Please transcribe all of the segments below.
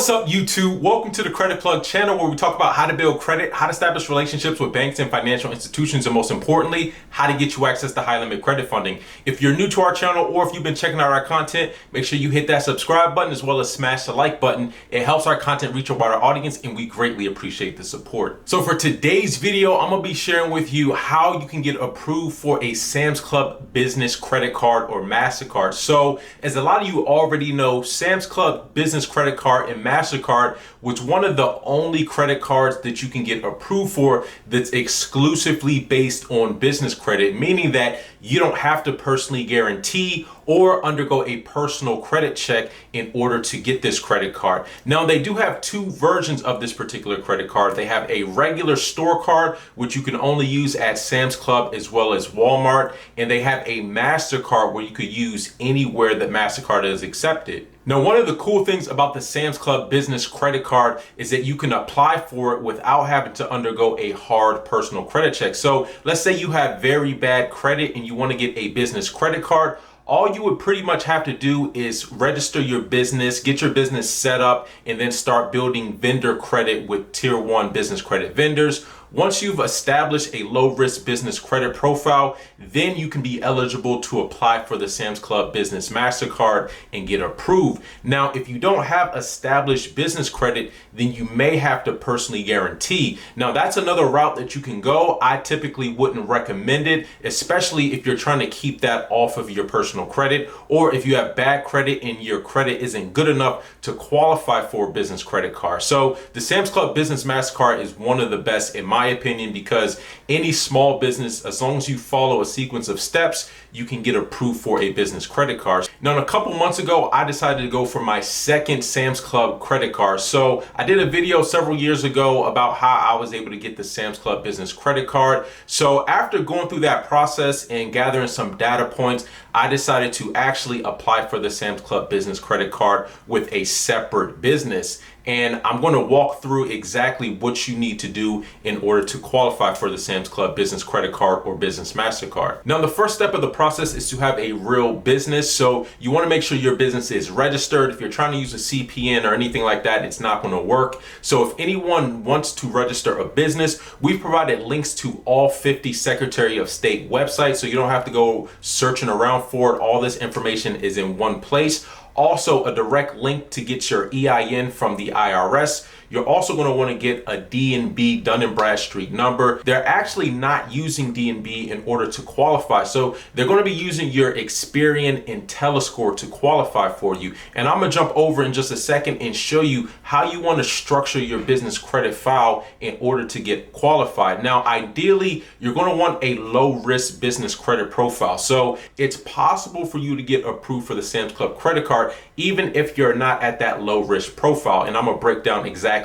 What's up, YouTube? Welcome to the Credit Plug channel, where we talk about how to build credit, how to establish relationships with banks and financial institutions, and most importantly, how to get you access to high limit credit funding. If you're new to our channel or if you've been checking out our content, make sure you hit that subscribe button as well as smash the like button. It helps our content reach a wider audience and we greatly appreciate the support. So for today's video, I'm gonna be sharing with you how you can get approved for a Sam's Club business credit card or Mastercard. So as a lot of you already know, Sam's Club business credit card and Mastercard, which one of the only credit cards that you can get approved for that's exclusively based on business credit, meaning that you don't have to personally guarantee or undergo a personal credit check in order to get this credit card. Now, they do have two versions of this particular credit card. They have a regular store card, which you can only use at Sam's Club as well as Walmart, and they have a Mastercard where you could use anywhere that Mastercard is accepted. Now, one of the cool things about the Sam's Club business credit card is that you can apply for it without having to undergo a hard personal credit check. So let's say you have very bad credit and you want to get a business credit card. All you would pretty much have to do is register your business, get your business set up, and then start building vendor credit with tier 1 business credit vendors. Once you've established a low-risk business credit profile, then you can be eligible to apply for the Sam's Club Business Mastercard and get approved. Now, if you don't have established business credit, then you may have to personally guarantee. Now, that's another route that you can go. I typically wouldn't recommend it, especially if you're trying to keep that off of your personal credit, or if you have bad credit and your credit isn't good enough to qualify for a business credit card. So the Sam's Club Business Mastercard is one of the best in my opinion, because any small business, as long as you follow a sequence of steps, you can get approved for a business credit card. Now, a couple months ago, I decided to go for my second Sam's Club credit card. So I did a video several years ago about how I was able to get the Sam's Club business credit card. So after going through that process and gathering some data points, I decided to actually apply for the Sam's Club business credit card with a separate business. And I'm going to walk through exactly what you need to do in order to qualify for the Sam's Club business credit card or business Mastercard. Now, the first step of the process is to have a real business. So you want to make sure your business is registered. If you're trying to use a CPN or anything like that, it's not going to work. So if anyone wants to register a business, we've provided links to all 50 Secretary of State websites, so you don't have to go searching around for it. All this information is in one place. Also, a direct link to get your EIN from the IRS. You're also going to want to get a D&B, Dun & Bradstreet number. They're actually not using D&B in order to qualify. So they're going to be using your Experian IntelliScore to qualify for you. And I'm going to jump over in just a second and show you how you want to structure your business credit file in order to get qualified. Now, ideally, you're going to want a low-risk business credit profile. So it's possible for you to get approved for the Sam's Club credit card, even if you're not at that low-risk profile. And I'm going to break down exactly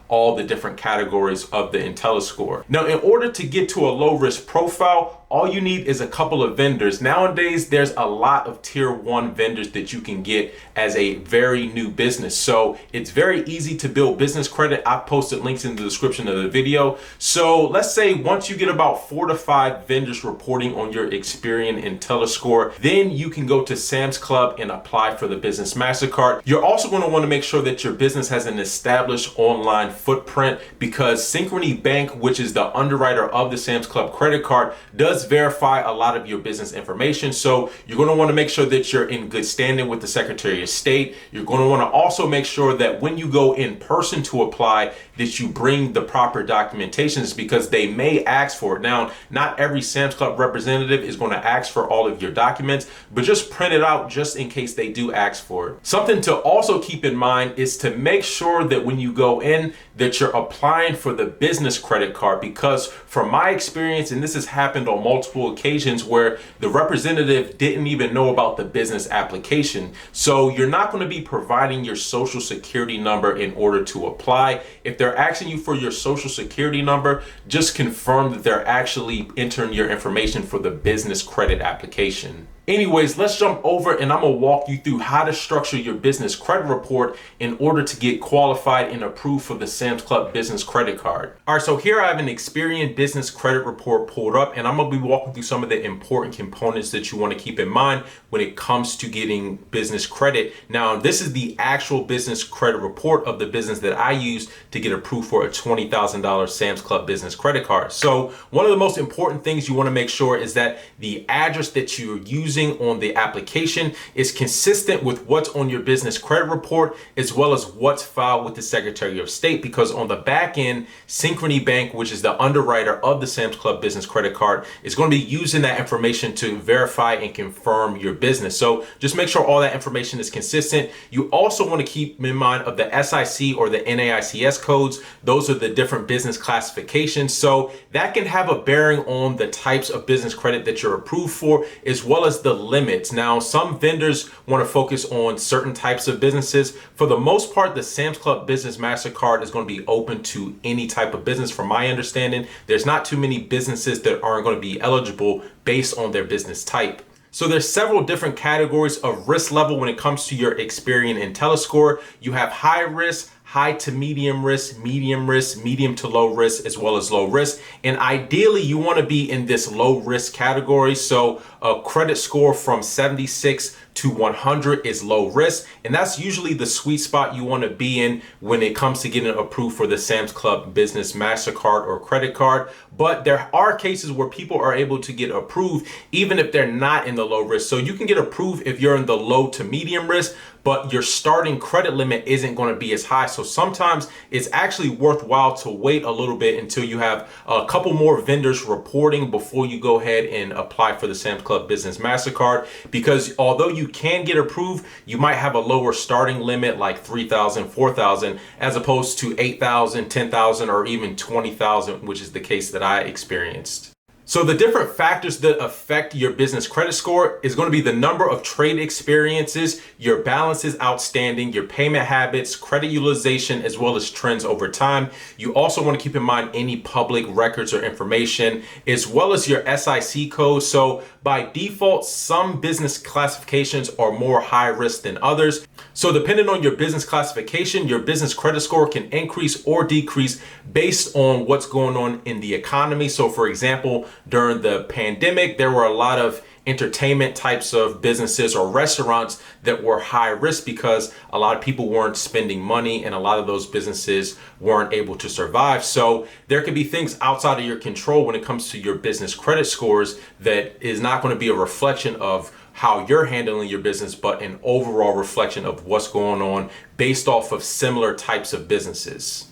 all the different categories of the IntelliScore. Now, in order to get to a low-risk profile, all you need is a couple of vendors. Nowadays, there's a lot of tier 1 vendors that you can get as a very new business. So it's very easy to build business credit. I've posted links in the description of the video. So let's say once you get about 4 to 5 vendors reporting on your Experian IntelliScore, then you can go to Sam's Club and apply for the Business Mastercard. You're also going to want to make sure that your business has an established online footprint, because Synchrony Bank, which is the underwriter of the Sam's Club credit card, does verify a lot of your business information. So you're going to want to make sure that you're in good standing with the Secretary of State. You're going to want to also make sure that when you go in person to apply, that you bring the proper documentations, because they may ask for it. Now, not every Sam's Club representative is going to ask for all of your documents, but just print it out just in case they do ask for it. Something to also keep in mind is to make sure that when you go in, that you're applying for the business credit card, because from my experience, and this has happened on multiple occasions, where the representative didn't even know about the business application. So you're not going to be providing your social security number in order to apply. If they're asking you for your social security number, just confirm that they're actually entering your information for the business credit application. Anyways, let's jump over and I'm gonna walk you through how to structure your business credit report in order to get qualified and approved for the Sam's Club business credit card. All right, so here I have an Experian business credit report pulled up and I'm gonna be walking through some of the important components that you wanna keep in mind when it comes to getting business credit. Now, this is the actual business credit report of the business that I use to get approved for a $20,000 Sam's Club business credit card. So one of the most important things you wanna make sure is that the address that you're using on the application is consistent with what's on your business credit report, as well as what's filed with the Secretary of State, because on the back end, Synchrony Bank, which is the underwriter of the Sam's Club business credit card, is going to be using that information to verify and confirm your business. So just make sure all that information is consistent. You also want to keep in mind of the SIC or the NAICS codes. Those are the different business classifications. So that can have a bearing on the types of business credit that you're approved for, as well as the limits. Now, some vendors want to focus on certain types of businesses. For the most part, the Sam's Club Business Mastercard is going to be open to any type of business. From my understanding, there's not too many businesses that aren't going to be eligible based on their business type. So there's several different categories of risk level when it comes to your Experian IntelliScore. You have high risk, high to medium risk, medium to low risk, as well as low risk. And ideally, you want to be in this low risk category. So a credit score from 76 to 100 is low risk. And that's usually the sweet spot you want to be in when it comes to getting approved for the Sam's Club Business MasterCard or credit card. But there are cases where people are able to get approved even if they're not in the low risk. So you can get approved if you're in the low to medium risk, but your starting credit limit isn't going to be as high. So sometimes it's actually worthwhile to wait a little bit until you have a couple more vendors reporting before you go ahead and apply for the Sam's Club Business MasterCard. Because although you can get approved, you might have a lower starting limit like $3,000, $4,000, as opposed to $8,000, $10,000, or even $20,000, which is the case that I experienced. So the different factors that affect your business credit score is going to be the number of trade experiences, your balances outstanding, your payment habits, credit utilization, as well as trends over time. You also want to keep in mind any public records or information, as well as your SIC code. So by default, some business classifications are more high risk than others. So depending on your business classification, your business credit score can increase or decrease based on what's going on in the economy. So for example, during the pandemic, there were a lot of entertainment types of businesses or restaurants that were high risk because a lot of people weren't spending money and a lot of those businesses weren't able to survive. So there could be things outside of your control when it comes to your business credit scores that is not going to be a reflection of how you're handling your business, but an overall reflection of what's going on based off of similar types of businesses.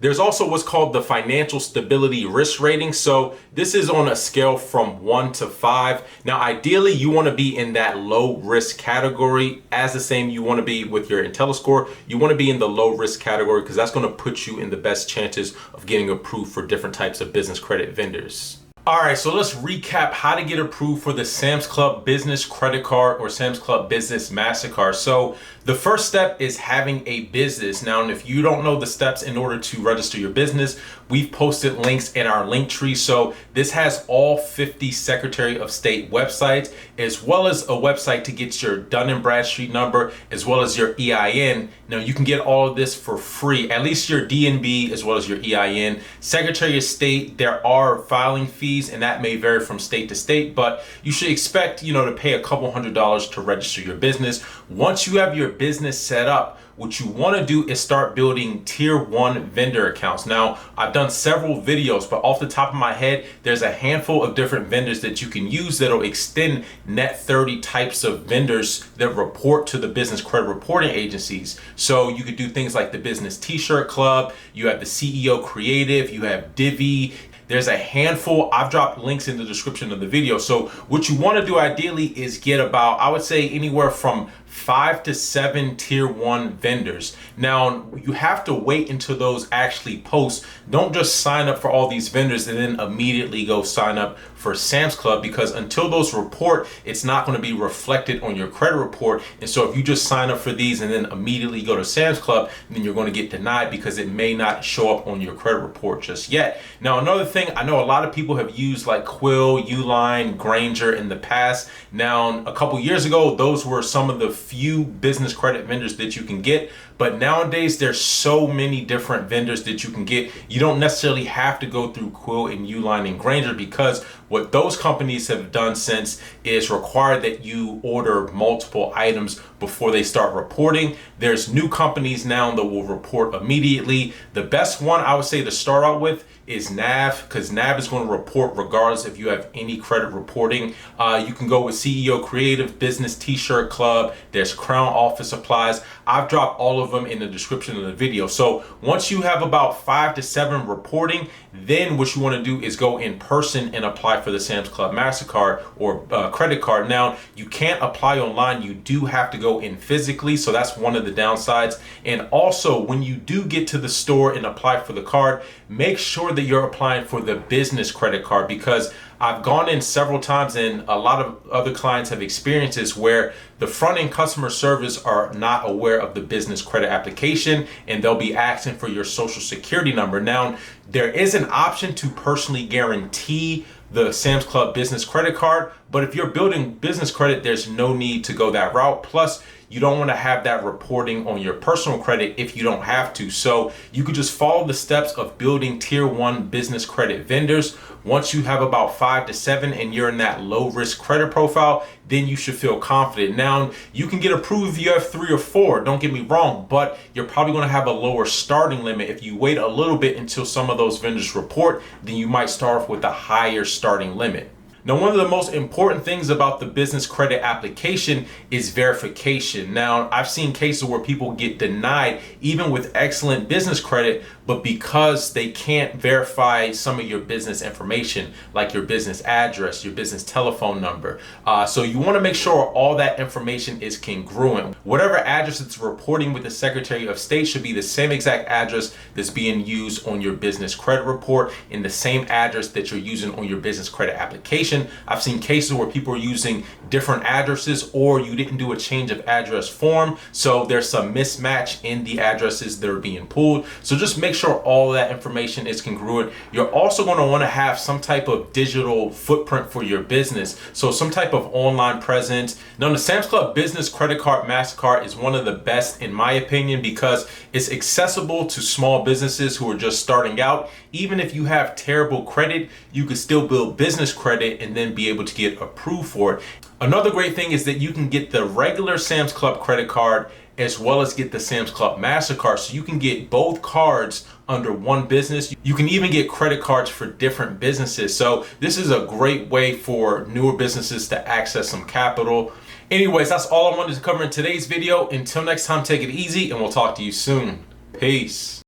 There's also what's called the financial stability risk rating. So this is on a scale from 1 to 5. Now, ideally, you want to be in that low risk category, as the same you want to be with your IntelliScore. You want to be in the low risk category because that's going to put you in the best chances of getting approved for different types of business credit vendors. All right, so let's recap how to get approved for the Sam's Club Business Credit Card or Sam's Club Business MasterCard. So the first step is having a business. Now, and if you don't know the steps in order to register your business, we've posted links in our link tree. So this has all 50 Secretary of State websites, as well as a website to get your Dun & Bradstreet number, as well as your EIN. Now, you can get all of this for free, at least your DNB as well as your EIN. Secretary of State, there are filing fees, and that may vary from state to state, but you should expect, to pay a couple $100s to register your business. Once you have your business set up, what you want to do is start building tier 1 vendor accounts. Now, I've done several videos, but off the top of my head, there's a handful of different vendors that you can use that'll extend net 30 types of vendors that report to the business credit reporting agencies. So you could do things like the Business T-shirt Club, you have the CEO Creative, you have Divi. There's a handful. I've dropped links in the description of the video. So what you want to do ideally is get about, I would say, anywhere from 5 to 7 tier 1 vendors. Now, you have to wait until those actually post. Don't just sign up for all these vendors and then immediately go sign up for Sam's Club, because until those report, it's not going to be reflected on your credit report. And so if you just sign up for these and then immediately go to Sam's Club, then you're going to get denied because it may not show up on your credit report just yet. Now, another thing, I know a lot of people have used like Quill, Uline, Granger in the past. Now, a couple years ago, those were some of the few business credit vendors that you can get. But nowadays, there's so many different vendors that you can get. You don't necessarily have to go through Quill and Uline and Granger, because what those companies have done since is require that you order multiple items before they start reporting. There's new companies now that will report immediately. The best one I would say to start out with is Nav, because Nav is going to report regardless if you have any credit reporting. You can go with CEO Creative, Business T-Shirt Club. There's Crown Office Supplies. I've dropped all of them in the description of the video. So once you have about 5 to 7 reporting, then what you want to do is go in person and apply for the Sam's Club Mastercard or credit card. Now, you can't apply online. You do have to go in physically. So that's one of the downsides. And also, when you do get to the store and apply for the card, make sure that you're applying for the business credit card, because I've gone in several times and a lot of other clients have experiences where the front end customer service are not aware of the business credit application, and they'll be asking for your social security number. Now, there is an option to personally guarantee the Sam's Club business credit card, but if you're building business credit, there's no need to go that route. Plus, you don't want to have that reporting on your personal credit if you don't have to. So you could just follow the steps of building tier 1 business credit vendors. Once you have about 5 to 7 and you're in that low risk credit profile, then you should feel confident. Now, you can get approved if you have 3 or 4, don't get me wrong, but you're probably going to have a lower starting limit. If you wait a little bit until some of those vendors report, then you might start off with a higher starting limit. Now, one of the most important things about the business credit application is verification. Now, I've seen cases where people get denied even with excellent business credit, but because they can't verify some of your business information, like your business address, your business telephone number. So you want to make sure all that information is congruent. Whatever address it's reporting with the Secretary of State should be the same exact address that's being used on your business credit report, and the same address that you're using on your business credit application. I've seen cases where people are using different addresses, or you didn't do a change of address form, so there's some mismatch in the addresses that are being pulled. So just make sure all that information is congruent. You're also going to want to have some type of digital footprint for your business, so some type of online presence. Now, the Sam's Club Business Credit Card Mastercard is one of the best in my opinion, because it's accessible to small businesses who are just starting out. Even if you have terrible credit, you can still build business credit and then be able to get approved for it. Another great thing is that you can get the regular Sam's Club credit card as well as get the Sam's Club Mastercard. So you can get both cards under one business. You can even get credit cards for different businesses. So this is a great way for newer businesses to access some capital. Anyways, that's all I wanted to cover in today's video. Until next time, take it easy and we'll talk to you soon. Peace.